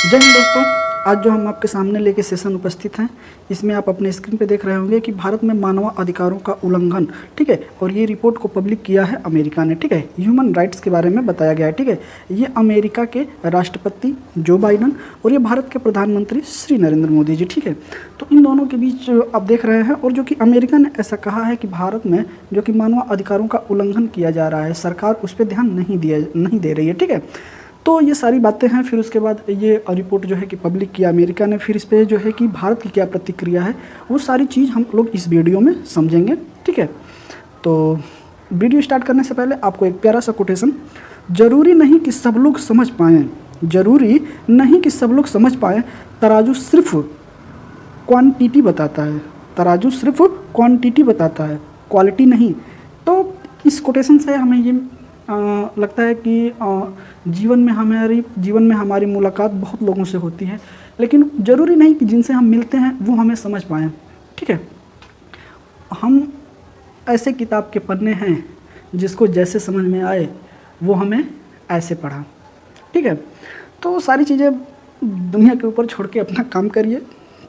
जय हिंद दोस्तों, आज जो हम आपके सामने लेके सेशन उपस्थित हैं, इसमें आप अपने स्क्रीन पे देख रहे होंगे कि भारत में मानव अधिकारों का उल्लंघन, ठीक है। और ये रिपोर्ट को पब्लिक किया है अमेरिका ने, ठीक है। ह्यूमन राइट्स के बारे में बताया गया है, ठीक है। ये अमेरिका के राष्ट्रपति जो बाइडन और ये भारत के प्रधानमंत्री श्री नरेंद्र मोदी जी, ठीक है। तो इन दोनों के बीच आप देख रहे हैं, और जो कि अमेरिका ने ऐसा कहा है कि भारत में जो कि मानव अधिकारों का उल्लंघन किया जा रहा है, सरकार उस पर ध्यान नहीं दे रही है, ठीक है। तो ये सारी बातें हैं। फिर उसके बाद ये रिपोर्ट जो है कि पब्लिक किया अमेरिका ने, फिर इस पर जो है कि भारत की क्या प्रतिक्रिया है, वो सारी चीज़ हम लोग इस वीडियो में समझेंगे, ठीक है। तो वीडियो स्टार्ट करने से पहले आपको एक प्यारा सा कोटेशन, जरूरी नहीं कि सब लोग समझ पाएँ, जरूरी नहीं कि सब लोग समझ पाएँ, तराजू सिर्फ क्वांटिटी बताता है, तराजू सिर्फ क्वांटिटी बताता है, क्वालिटी नहीं। तो इस कोटेशन से हमें ये लगता है कि जीवन में हमारी मुलाकात बहुत लोगों से होती है, लेकिन ज़रूरी नहीं कि जिनसे हम मिलते हैं वो हमें समझ पाएँ, ठीक है। हम ऐसे किताब के पन्ने हैं जिसको जैसे समझ में आए वो हमें ऐसे पढ़ा, ठीक है। तो सारी चीज़ें दुनिया के ऊपर छोड़ के अपना काम करिए,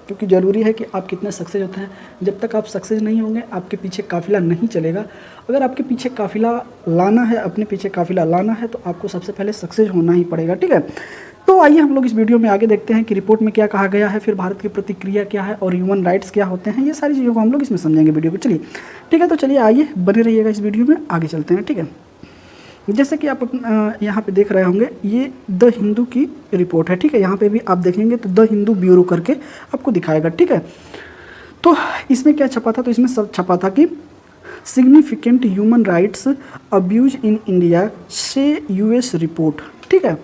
क्योंकि ज़रूरी है कि आप कितने सक्सेस होते हैं। जब तक आप सक्सेस नहीं होंगे, आपके पीछे काफ़िला नहीं चलेगा। अगर आपके पीछे काफ़िला लाना है, अपने पीछे काफ़िला लाना है, तो आपको सबसे पहले सक्सेस होना ही पड़ेगा, ठीक है। तो आइए हम लोग इस वीडियो में आगे देखते हैं कि रिपोर्ट में क्या कहा गया है, फिर भारत की प्रतिक्रिया क्या है और ह्यूमन राइट्स क्या होते हैं। ये सारी चीज़ों को हम लोग इसमें समझेंगे वीडियो को। चलिए, ठीक है। तो चलिए आइए बने रहिएगा इस वीडियो में, आगे चलते हैं, ठीक है। जैसे कि आप यहाँ पे देख रहे होंगे, ये द हिंदू की रिपोर्ट है, ठीक है। यहाँ पे भी आप देखेंगे तो द हिंदू ब्यूरो करके आपको दिखाएगा, ठीक है। तो इसमें क्या छपा था, तो इसमें सब छपा था कि significant human rights abuse in India से यूएस रिपोर्ट, ठीक है।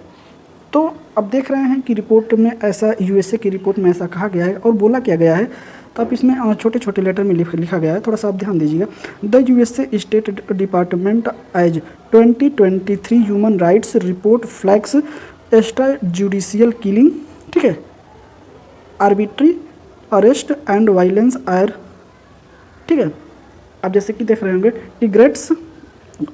तो अब देख रहे हैं कि रिपोर्ट में ऐसा, यूएसए की रिपोर्ट में ऐसा कहा गया है और बोला क्या गया है। तो आप इसमें छोटे छोटे लेटर में लिखा गया है, थोड़ा सा आप ध्यान दीजिएगा। The USA state department as 2023 human rights report flags extra judicial killing, ठीक है, arbitrary arrest and violence are, ठीक है। आप जैसे कि देख रहे होंगे, regrets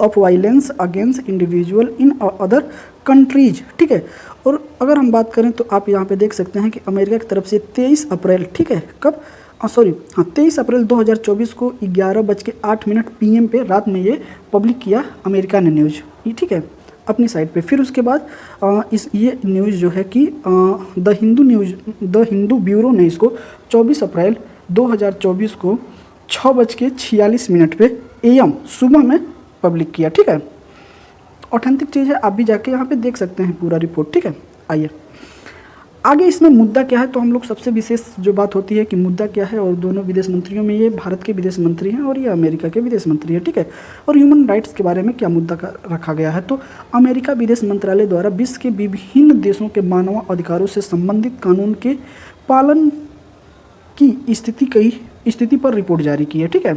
of violence against individual in other countries, ठीक है। और अगर हम बात करें तो आप यहाँ पे देख सकते हैं कि अमेरिका की तरफ से 23 अप्रैल, ठीक है, कब, 23 अप्रैल 2024 को 11:08 PM पे रात में ये पब्लिक किया अमेरिका ने न्यूज़, ठीक है, अपनी साइट पे। फिर उसके बाद ये न्यूज़ जो है कि द हिंदू ब्यूरो ने इसको 24 अप्रैल 2024 को 6:46 पे AM सुबह में पब्लिक किया, ठीक है। ऑथेंटिक चीज़ है, आप भी जाके यहाँ पे देख सकते हैं पूरा रिपोर्ट, ठीक है। आइए आगे, इसमें मुद्दा क्या है, तो हम लोग सबसे विशेष जो बात होती है कि मुद्दा क्या है, और दोनों विदेश मंत्रियों में ये भारत के विदेश मंत्री हैं और ये अमेरिका के विदेश मंत्री हैं, ठीक है। और ह्यूमन राइट्स के बारे में क्या मुद्दा रखा गया है, तो अमेरिका विदेश मंत्रालय द्वारा विश्व के विभिन्न देशों के मानव अधिकारों से संबंधित कानून के पालन की स्थिति पर रिपोर्ट जारी की है, ठीक है।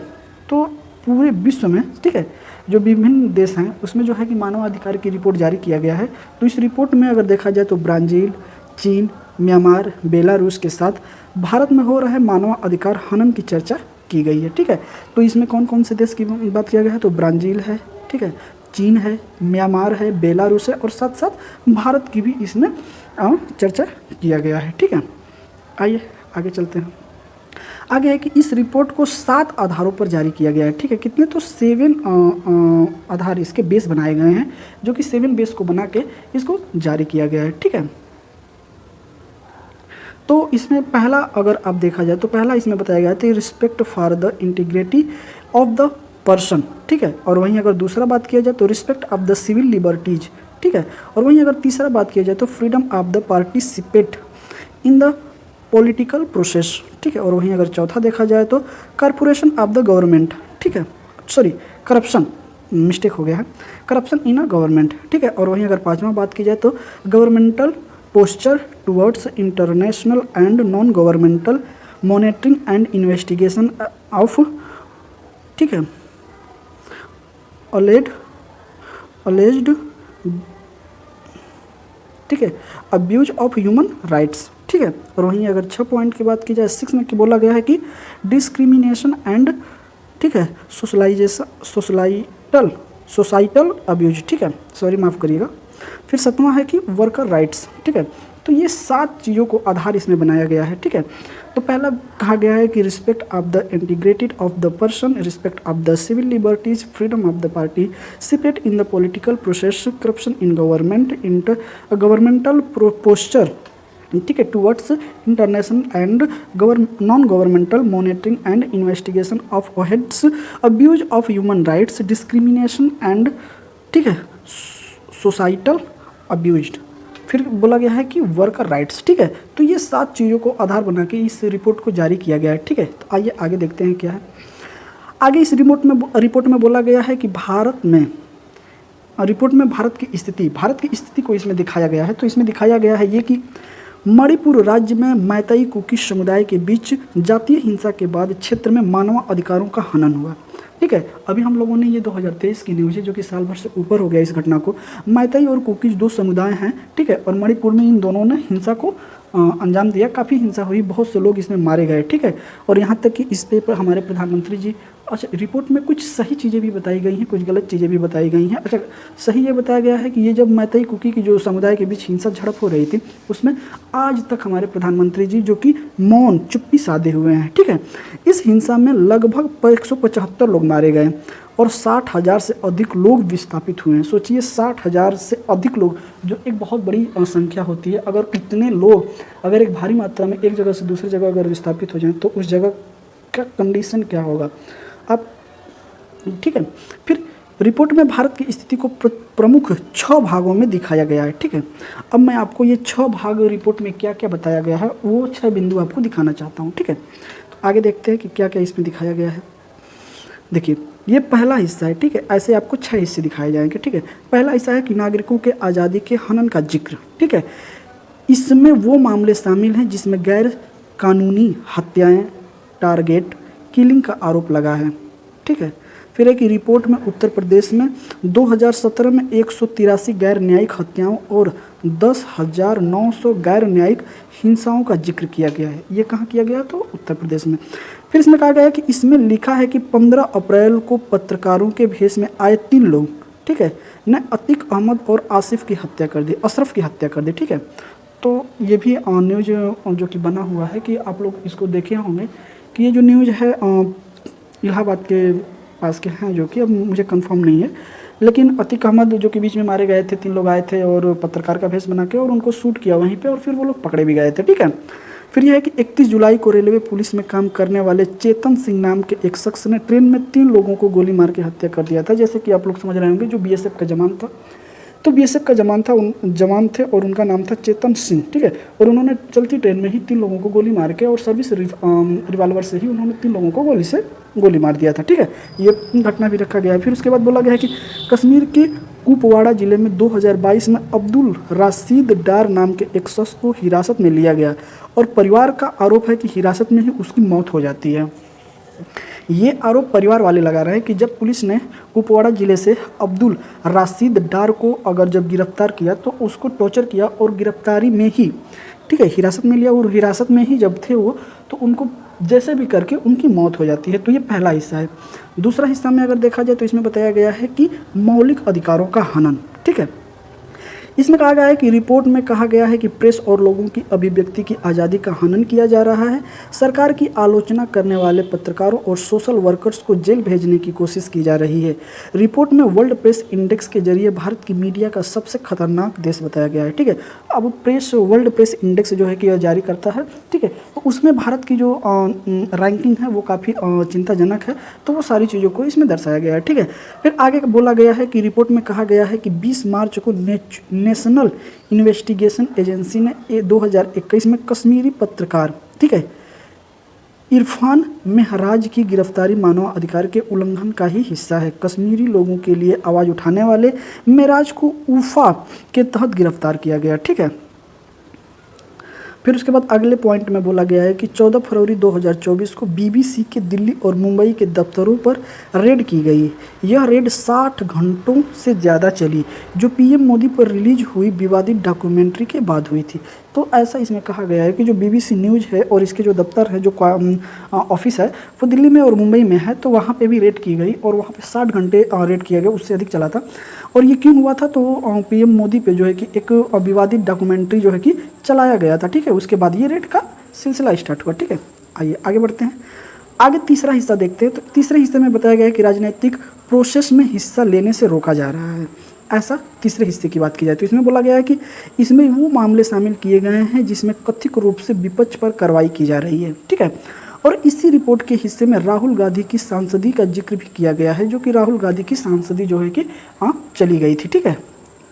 तो पूरे विश्व में, ठीक है, जो विभिन्न देश हैं उसमें जो है कि मानव अधिकार की रिपोर्ट जारी किया गया है। तो इस रिपोर्ट में अगर देखा जाए तो ब्राज़ील, चीन, म्यांमार, बेलारूस के साथ भारत में हो रहे मानव अधिकार हनन की चर्चा की गई है, ठीक है। तो इसमें कौन कौन से देश की बात किया गया है, तो ब्राज़ील है, ठीक है, चीन है, म्यांमार है, बेलारूस है, और साथ साथ भारत की भी इसमें चर्चा किया गया है, ठीक है। आइए आगे चलते हैं। आगे है कि इस रिपोर्ट को 7 आधारों पर जारी किया गया है, ठीक है। कितने, तो 7 आधार इसके बेस बनाए गए हैं, जो कि 7 बेस को बना के इसको जारी किया गया है, ठीक है। तो इसमें पहला अगर आप देखा जाए तो पहला इसमें बताया गया है respect for the integrity of the person, ठीक है। और वहीं अगर दूसरा बात किया जाए तो respect of the civil liberties, ठीक है। और वहीं अगर तीसरा बात किया जाए तो freedom of the participate in the political process, ठीक है। और वहीं अगर चौथा देखा जाए तो कॉर्पोरेशन ऑफ द गवर्नमेंट, ठीक है, करप्शन, मिस्टेक हो गया है, करप्शन इन अ गवर्नमेंट, ठीक है। और वहीं अगर पांचवा बात की जाए तो governmental posture towards international and non governmental monitoring and investigation of, ठीक है, अलेज्ड, ठीक है, अब्यूज ऑफ ह्यूमन राइट्स, ठीक है। और वहीं अगर 6 पॉइंट की बात की जाए, 6 में बोला गया है कि डिस्क्रिमिनेशन एंड, ठीक है, सोसाइटल अब्यूज, ठीक है, सॉरी माफ़ करिएगा। फिर 7वां है कि वर्कर राइट्स, ठीक है। तो ये 7 चीज़ों को आधार इसमें बनाया गया है, ठीक है। तो पहला कहा गया है कि respect of the integrity of the person, respect of the civil liberties, freedom of the party, separate in the political process, corruption in government, inter governmental posture, ठीक है, towards international and non governmental monitoring and investigation of ओहेड्स, abuse of human rights, discrimination and, ठीक है, societal abused. फिर बोला गया है कि वर्कर राइट्स, ठीक है। तो ये 7 चीज़ों को आधार बना के इस रिपोर्ट को जारी किया गया है, ठीक है। तो आइए आगे देखते हैं क्या है। आगे इस रिपोर्ट में बोला गया है कि भारत में भारत की स्थिति को इसमें दिखाया गया है। तो इसमें दिखाया गया है ये कि मणिपुर राज्य में मैतेई कुकी समुदाय के बीच जातीय हिंसा के बाद क्षेत्र में मानव अधिकारों का हनन हुआ, ठीक है। अभी हम लोगों ने ये 2023 की न्यूज़ है जो कि साल भर से ऊपर हो गया इस घटना को। मैतेई और कुकीज 2 समुदाय हैं, ठीक है, और मणिपुर में इन दोनों ने हिंसा को अंजाम दिया। काफ़ी हिंसा हुई, बहुत से लोग इसमें मारे गए, ठीक है। और यहाँ तक कि इस पे हमारे प्रधानमंत्री जी, अच्छा, रिपोर्ट में कुछ सही चीज़ें भी बताई गई हैं, कुछ गलत चीज़ें भी बताई गई हैं। अच्छा, सही ये बताया गया है कि ये जब मैतेई कुकी की जो समुदाय के बीच हिंसा झड़प हो रही थी, उसमें आज तक हमारे प्रधानमंत्री जी जो कि मौन चुप्पी साधे हुए हैं, ठीक है। इस हिंसा में लगभग 175 लोग मारे गए और 60,000 से अधिक लोग विस्थापित हुए हैं। सोचिए, 60,000 से अधिक लोग, जो एक बहुत बड़ी संख्या होती है। अगर इतने लोग अगर एक भारी मात्रा में एक जगह से दूसरी जगह अगर विस्थापित हो जाएं तो उस जगह का कंडीशन क्या होगा आप, ठीक है। फिर रिपोर्ट में भारत की स्थिति को प्रमुख 6 भागों में दिखाया गया है, ठीक है। अब मैं आपको ये 6 भाग रिपोर्ट में क्या क्या बताया गया है वो 6 बिंदु आपको दिखाना चाहता हूँ, ठीक है। तो आगे देखते हैं कि क्या क्या इसमें दिखाया गया है। देखिए, ये पहला हिस्सा है, ठीक है। ऐसे आपको 6 हिस्से दिखाए जाएंगे, ठीक है। पहला हिस्सा है कि नागरिकों के आज़ादी के हनन का जिक्र, ठीक है। इसमें वो मामले शामिल हैं जिसमें गैर कानूनी हत्याएं, टारगेट किलिंग का आरोप लगा है, ठीक है। फिर एक रिपोर्ट में उत्तर प्रदेश में 2017 में 183 गैर न्यायिक हत्याओं और 10,900 गैर न्यायिक हिंसाओं का जिक्र किया गया है। ये कहाँ किया गया? तो उत्तर प्रदेश में। फिर इसमें कहा गया है कि इसमें लिखा है कि 15 अप्रैल को पत्रकारों के भेष में आए 3 लोग, ठीक है, ने अतीक अहमद और आसिफ की हत्या कर दी, अशरफ की हत्या कर दी, ठीक है। तो ये भी न्यूज जो कि बना हुआ है कि आप लोग इसको देखे होंगे कि ये जो न्यूज़ है इलाहाबाद के पास के हैं, जो कि अब मुझे कंफर्म नहीं है, लेकिन अतीक अहमद जो कि बीच में मारे गए थे, 3 लोग आए थे और पत्रकार का भेष बना के और उनको शूट किया वहीं पे और फिर वो लोग पकड़े भी गए थे, ठीक है। फिर यह है कि 31 जुलाई को रेलवे पुलिस में काम करने वाले चेतन सिंह नाम के एक शख्स ने ट्रेन में 3 लोगों को गोली मार के हत्या कर दिया था। जैसे कि आप लोग समझ रहे होंगे, जो बीएसएफ का जवान था, तो बीएसएफ का जवान थे और उनका नाम था चेतन सिंह, ठीक है। और उन्होंने चलती ट्रेन में ही 3 लोगों को गोली मार के और सर्विस रिवाल्वर से ही उन्होंने 3 लोगों को गोली मार दिया था, ठीक है। ये घटना भी रखा गया है। फिर उसके बाद बोला गया है कि कश्मीर के कुपवाड़ा जिले में 2022 में अब्दुल राशिद डार नाम के एक शख्स को हिरासत में लिया गया और परिवार का आरोप है कि हिरासत में ही उसकी मौत हो जाती है। ये आरोप परिवार वाले लगा रहे हैं कि जब पुलिस ने कुपवाड़ा जिले से अब्दुल राशिद डार को जब गिरफ्तार किया तो उसको टॉर्चर किया और गिरफ्तारी में ही, ठीक है, हिरासत में लिया और हिरासत में ही जब थे वो, तो उनको जैसे भी करके उनकी मौत हो जाती है। तो ये पहला हिस्सा है। दूसरा हिस्सा में अगर देखा जाए तो इसमें बताया गया है कि मौलिक अधिकारों का हनन, ठीक है। इसमें कहा गया है कि रिपोर्ट में कहा गया है कि प्रेस और लोगों की अभिव्यक्ति की आज़ादी का हनन किया जा रहा है। सरकार की आलोचना करने वाले पत्रकारों और सोशल वर्कर्स को जेल भेजने की कोशिश की जा रही है। रिपोर्ट में वर्ल्ड प्रेस इंडेक्स के जरिए भारत की मीडिया का सबसे खतरनाक देश बताया गया है, ठीक है। अब वर्ल्ड प्रेस इंडेक्स जो है कि जारी करता है, ठीक है, तो उसमें भारत की जो रैंकिंग है वो काफ़ी चिंताजनक है। तो वो सारी चीज़ों को इसमें दर्शाया गया है, ठीक है। फिर आगे बोला गया है कि रिपोर्ट में कहा गया है कि 20 मार्च को नेशनल इन्वेस्टिगेशन एजेंसी ने 2021 में कश्मीरी पत्रकार, ठीक है, इरफान मेहराज की गिरफ्तारी मानव अधिकार के उल्लंघन का ही हिस्सा है। कश्मीरी लोगों के लिए आवाज़ उठाने वाले मेहराज को उफा के तहत गिरफ्तार किया गया, ठीक है। फिर उसके बाद अगले पॉइंट में बोला गया है कि 14 फरवरी 2024 को बीबीसी के दिल्ली और मुंबई के दफ्तरों पर रेड की गई। यह रेड 60 घंटों से ज़्यादा चली, जो पीएम मोदी पर रिलीज हुई विवादित डॉक्यूमेंट्री के बाद हुई थी। तो ऐसा इसमें कहा गया है कि जो BBC न्यूज़ है और इसके जो दफ्तर है, जो ऑफिस है, वो दिल्ली में और मुंबई में है। तो वहाँ पे भी रेड की गई और वहाँ पे 60 घंटे रेड किया गया, उससे अधिक चला था। और ये क्यों हुआ था, तो PM मोदी पे जो है कि एक विवादित डॉक्यूमेंट्री जो है कि चलाया गया था, ठीक है। उसके बाद ये रेड का सिलसिला स्टार्ट हुआ, ठीक है। आइए आगे बढ़ते हैं। आगे तीसरा हिस्सा देखते हैं। तो तीसरे हिस्से में बताया गया है कि राजनीतिक प्रोसेस में हिस्सा लेने से रोका जा रहा है। ऐसा तीसरे हिस्से की बात की जाए तो इसमें बोला गया है कि इसमें वो मामले शामिल किए गए हैं जिसमें कथित रूप से विपक्ष पर कार्रवाई की जा रही है, ठीक है। और इसी रिपोर्ट के हिस्से में राहुल गांधी की सांसदी का जिक्र भी किया गया है, जो कि राहुल गांधी की सांसदी जो है कि चली गई थी, ठीक है।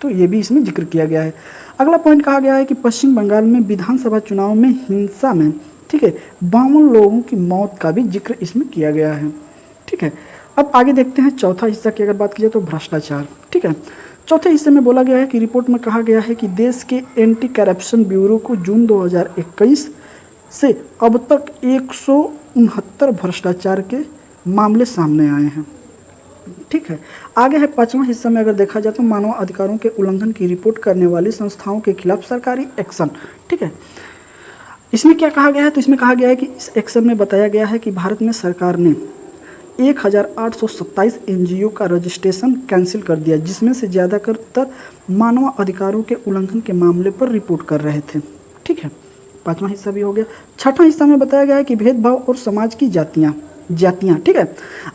तो ये भी इसमें जिक्र किया गया है। अगला पॉइंट कहा गया है कि पश्चिम बंगाल में विधानसभा चुनाव में हिंसा में, ठीक है, 52 लोगों की मौत का भी जिक्र इसमें किया गया है, ठीक है। अब आगे देखते हैं चौथा हिस्सा की अगर बात की जाए तो भ्रष्टाचार, ठीक है। चौथे हिस्से में बोला गया है कि रिपोर्ट में कहा गया है कि देश के एंटी करप्शन ब्यूरो को जून 2021 से अब तक 169 भ्रष्टाचार के मामले सामने आए हैं, ठीक है। आगे है पांचवा हिस्सा में अगर देखा जाए तो मानव अधिकारों के उल्लंघन की रिपोर्ट करने वाली संस्थाओं के खिलाफ सरकारी एक्शन, ठीक है। इसमें क्या कहा गया है, तो इसमें कहा गया है कि इस एक्शन में बताया गया है कि भारत में सरकार ने 1827 NGO का रजिस्ट्रेशन कैंसिल कर दिया, जिसमें से ज़्यादातर मानव अधिकारों के उल्लंघन के मामले पर रिपोर्ट कर रहे थे, ठीक है। पांचवा हिस्सा भी हो गया। छठा हिस्सा में बताया गया है कि भेदभाव और समाज की जातियाँ, ठीक है।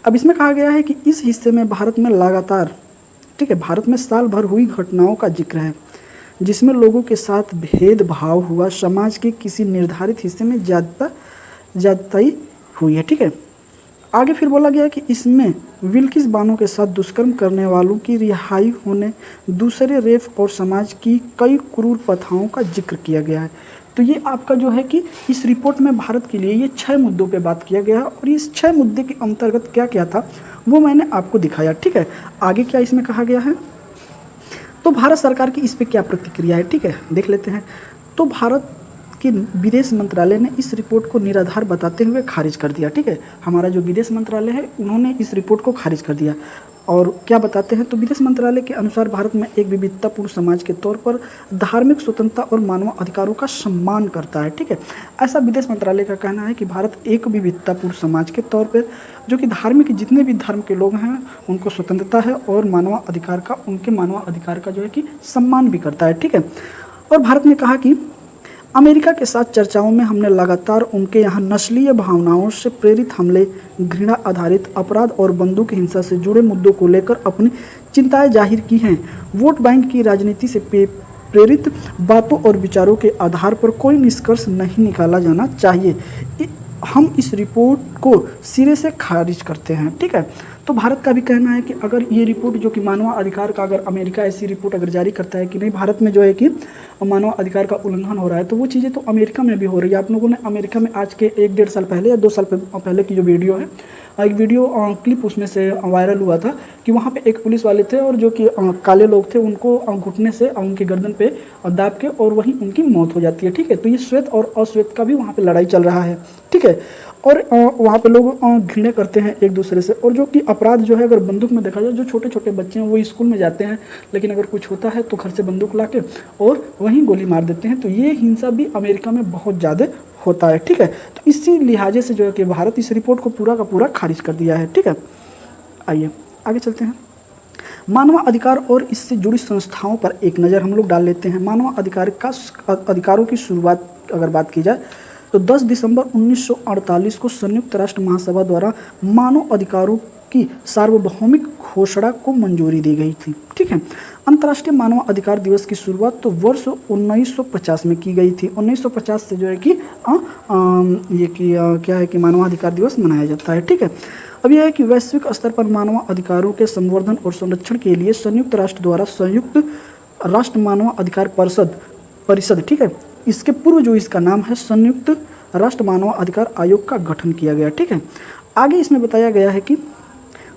अब इसमें कहा गया है कि इस हिस्से में भारत में लगातार, ठीक है, भारत में साल भर हुई घटनाओं का जिक्र है जिसमें लोगों के साथ भेदभाव हुआ, समाज के किसी निर्धारित हिस्से में जाति हुई है, ठीक है। आगे फिर बोला गया कि इसमें विल्किस बानो के साथ दुष्कर्म करने वालों की रिहाई होने, दूसरे रेप और समाज की कई क्रूर प्रथाओं का जिक्र किया गया है। तो ये आपका जो है कि इस रिपोर्ट में भारत के लिए ये 6 मुद्दों पे बात किया गया है और इस 6 मुद्दे के अंतर्गत क्या क्या था वो मैंने आपको दिखाया, ठीक है। आगे क्या इसमें कहा गया है, तो भारत सरकार की इस पे क्या प्रतिक्रिया है, ठीक है, देख लेते हैं। तो भारत कि विदेश मंत्रालय ने इस रिपोर्ट को निराधार बताते हुए खारिज कर दिया, ठीक है। हमारा जो विदेश मंत्रालय है उन्होंने इस रिपोर्ट को खारिज कर दिया। और क्या बताते हैं, तो विदेश मंत्रालय के अनुसार भारत में एक विविधतापूर्ण समाज के तौर पर धार्मिक स्वतंत्रता और मानव अधिकारों का सम्मान करता है, ठीक है। ऐसा विदेश मंत्रालय का कहना है कि भारत एक विविधतापूर्ण समाज के तौर पर, जो कि धार्मिक जितने भी धर्म के लोग हैं उनको स्वतंत्रता है और मानव अधिकार का, उनके मानव अधिकार का जो है कि सम्मान भी करता है, ठीक है। और भारत ने कहा कि अमेरिका के साथ चर्चाओं में हमने लगातार उनके यहाँ नस्लीय भावनाओं से प्रेरित हमले, घृणा आधारित अपराध और बंदूक हिंसा से जुड़े मुद्दों को लेकर अपनी चिंताएं जाहिर की हैं। वोट बैंक की राजनीति से प्रेरित बातों और विचारों के आधार पर कोई निष्कर्ष नहीं निकाला जाना चाहिए। हम इस रिपोर्ट को सिरे से खारिज करते हैं, ठीक है। तो भारत का भी कहना है कि अगर ये रिपोर्ट जो कि मानव अधिकार का, अगर अमेरिका ऐसी रिपोर्ट अगर जारी करता है कि नहीं भारत में जो है कि मानव अधिकार का उल्लंघन हो रहा है, तो वो चीज़ें तो अमेरिका में भी हो रही है। आप लोगों ने अमेरिका में आज के 1-1.5 साल पहले या 2 साल पहले की जो वीडियो है, एक वीडियो क्लिप उसमें से वायरल हुआ था कि वहाँ पे एक पुलिस वाले थे और जो कि काले लोग थे उनको घुटने से उनके गर्दन पे दाब के और वहीं उनकी मौत हो जाती है, ठीक है। तो ये श्वेत और अश्वेत का भी वहाँ पे लड़ाई चल रहा है, ठीक है। और वहाँ पे लोग घृणा करते हैं एक दूसरे से। और जो कि अपराध जो है, अगर बंदूक में देखा जाए, जो छोटे छोटे बच्चे हैं वो स्कूल में जाते हैं, लेकिन अगर कुछ होता है तो घर से बंदूक ला के और वहीं गोली मार देते हैं। तो ये हिंसा भी अमेरिका में बहुत ज़्यादा होता है, ठीक है। तो इसी लिहाजे से जो है कि भारत इस रिपोर्ट को पूरा का पूरा खारिज कर दिया है, ठीक है। आइए आगे चलते हैं। मानव अधिकार और इससे जुड़ी संस्थाओं पर एक नज़र हम लोग डाल लेते हैं। मानव अधिकारों की शुरुआत अगर बात की जाए तो 10 दिसंबर 1948 को संयुक्त राष्ट्र महासभा द्वारा मानव अधिकारों की सार्वभौमिक घोषणा को मंजूरी दी गई थी, ठीक है। अंतर्राष्ट्रीय मानव अधिकार दिवस की शुरुआत तो वर्ष 1950 में की गई थी। 1950 से जो है कि क्या है कि मानवाधिकार दिवस मनाया जाता है, ठीक है। अब यह है कि वैश्विक स्तर पर मानव अधिकारों के संवर्धन और संरक्षण के लिए संयुक्त राष्ट्र द्वारा संयुक्त राष्ट्र मानव अधिकार परिषद, ठीक है, इसके पूर्व जो इसका नाम है संयुक्त राष्ट्र मानव अधिकार आयोग का गठन किया गया, ठीक है। आगे इसमें बताया गया है कि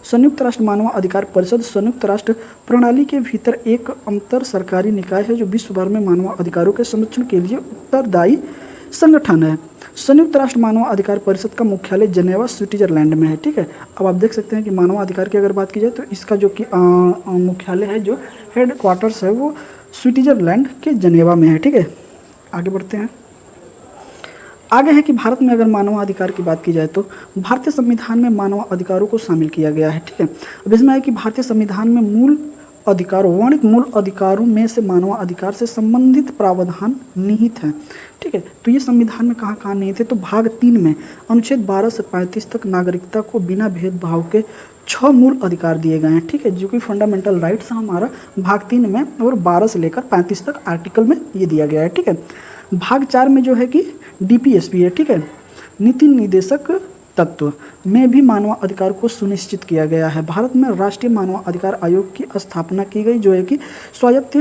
संयुक्त राष्ट्र मानव अधिकार परिषद संयुक्त राष्ट्र प्रणाली के भीतर एक अंतर सरकारी निकाय है जो विश्व भर में मानव अधिकारों के संरक्षण के लिए उत्तरदायी संगठन है। संयुक्त राष्ट्र मानव अधिकार परिषद का मुख्यालय जेनेवा स्विट्जरलैंड में है, ठीक है। अब आप देख सकते हैं कि मानव अधिकार की अगर बात की जाए तो इसका जो कि मुख्यालय है, जो हेड क्वार्टर्स है, वो स्विट्जरलैंड के जेनेवा में है, ठीक है। आगे बढ़ते हैं। आगे है कि भारत में अगर मानवाधिकार की बात की जाए तो भारतीय संविधान में मानवाधिकारों को शामिल किया गया है, ठीक है। अब इसमें है कि भारतीय संविधान में मूल अधिकारों, वर्णित मूल अधिकारों में से मानवाधिकार से संबंधित प्रावधान निहित हैं, ठीक है। तो ये संविधान में कहाँ कहाँ निहित है, तो भाग 3 में अनुच्छेद 12 से 35 तक नागरिकता को बिना भेदभाव के 6 मूल अधिकार दिए गए हैं, ठीक है, जो कि फंडामेंटल राइट्स है हमारा भाग 3 में, और 12 से लेकर 35 तक आर्टिकल में ये दिया गया है, ठीक है। भाग 4 में जो है कि DPSP है, ठीक है, नीति निदेशक तत्व में भी मानवाधिकार को सुनिश्चित किया गया है। भारत में राष्ट्रीय मानवाधिकार आयोग की स्थापना की गई, जो है कि स्वायत्त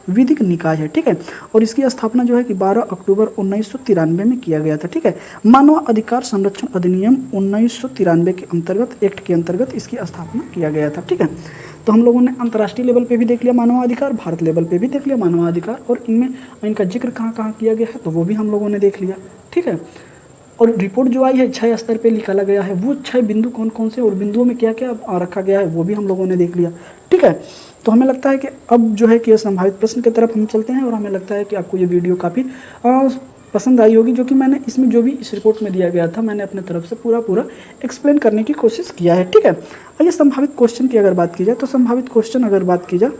विधिक निकाय है, ठीक है, और इसकी स्थापना जो है कि 12 अक्टूबर 1993 में किया गया था, ठीक है। मानवाधिकार संरक्षण अधिनियम 1993 के अंतर्गत, एक्ट के अंतर्गत इसकी स्थापना किया गया था, ठीक है। तो हम लोगों ने अंतर्राष्ट्रीय लेवल पे भी देख लिया मानवाधिकार, भारत लेवल पे भी देख लिया मानवाधिकार, और इनमें इनका जिक्र कहाँ कहाँ किया गया है तो वो भी हम लोगों ने देख लिया, ठीक है। और रिपोर्ट जो आई है 6 स्तर पे निकाला गया है, वो 6 बिंदु कौन कौन से और बिंदुओं में क्या क्या रखा गया है वो भी हम लोगों ने देख लिया, ठीक है। तो हमें लगता है कि अब जो है कि ये संभावित प्रश्न की तरफ हम चलते हैं, और हमें लगता है कि आपको ये वीडियो काफ़ी पसंद आई होगी, जो कि मैंने इसमें जो भी इस रिपोर्ट में दिया गया था मैंने अपने तरफ से पूरा एक्सप्लेन करने की कोशिश किया है, ठीक है। आइए संभावित क्वेश्चन की अगर बात की जाए तो संभावित क्वेश्चन अगर बात की जाए,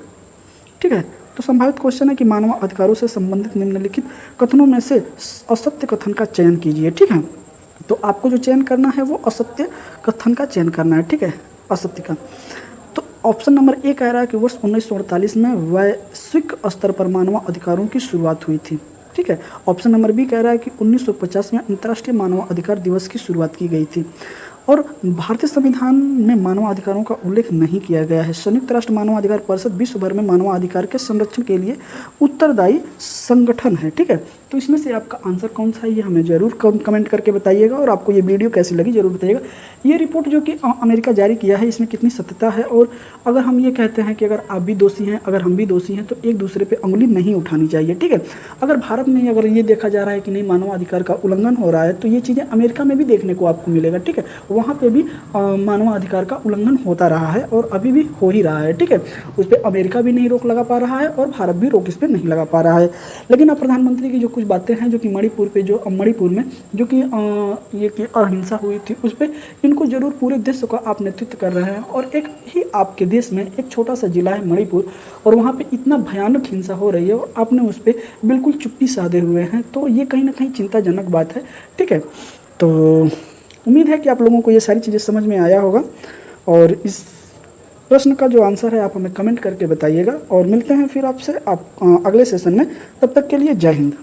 ठीक है, तो संभावित क्वेश्चन है कि मानव अधिकारों से संबंधित निम्नलिखित कथनों में से असत्य कथन का चयन कीजिए, ठीक है। तो आपको जो चयन करना है वो असत्य कथन का चयन करना है, ठीक है, असत्य का। तो ऑप्शन नंबर ए कह रहा है कि वर्ष 1948 में वैश्विक स्तर पर मानव अधिकारों की शुरुआत हुई थी, ठीक है। ऑप्शन नंबर बी कह रहा है कि 1950 में अंतर्राष्ट्रीय मानव अधिकार दिवस की शुरुआत की गई थी, और भारतीय संविधान में मानवाधिकारों का उल्लेख नहीं किया गया है। संयुक्त राष्ट्र मानवाधिकार परिषद विश्व भर में मानवाधिकार के संरक्षण के लिए उत्तरदायी संगठन है, ठीक है। तो इसमें से आपका आंसर कौन सा है ये हमें जरूर कमेंट करके बताइएगा, और आपको ये वीडियो कैसी लगी जरूर बताइएगा। ये रिपोर्ट जो कि अमेरिका जारी किया है इसमें कितनी सत्यता है, और अगर हम ये कहते हैं कि अगर आप भी दोषी हैं, अगर हम भी दोषी हैं, तो एक दूसरे पे उंगली नहीं उठानी चाहिए, ठीक है। अगर भारत में अगर ये देखा जा रहा है कि नहीं मानवाधिकार का उल्लंघन हो रहा है, तो ये चीज़ें अमेरिका में भी देखने को आपको मिलेगा, ठीक है। वहाँ पे भी मानवाधिकार का उल्लंघन होता रहा है और अभी भी हो ही रहा है, ठीक है। उस पर अमेरिका भी नहीं रोक लगा पा रहा है और भारत भी रोक इस पर नहीं लगा पा रहा है। लेकिन अब प्रधानमंत्री की जो कुछ बातें हैं जो कि मणिपुर में जो कि ये कि अहिंसा हुई थी, उस पर इनको जरूर पूरे देश का आप नेतृत्व कर रहे हैं, और एक ही आपके देश में एक छोटा सा जिला है मणिपुर, और वहाँ पे इतना भयानक हिंसा हो रही है और आपने उस पर बिल्कुल चुप्पी साधे हुए हैं, तो ये कहीं ना कहीं चिंताजनक बात है, ठीक है। तो उम्मीद है कि आप लोगों को ये सारी चीज़ें समझ में आया होगा, और इस प्रश्न का जो आंसर है आप हमें कमेंट करके बताइएगा, और मिलते हैं फिर आपसे अगले सेशन में। तब तक के लिए जय हिंद।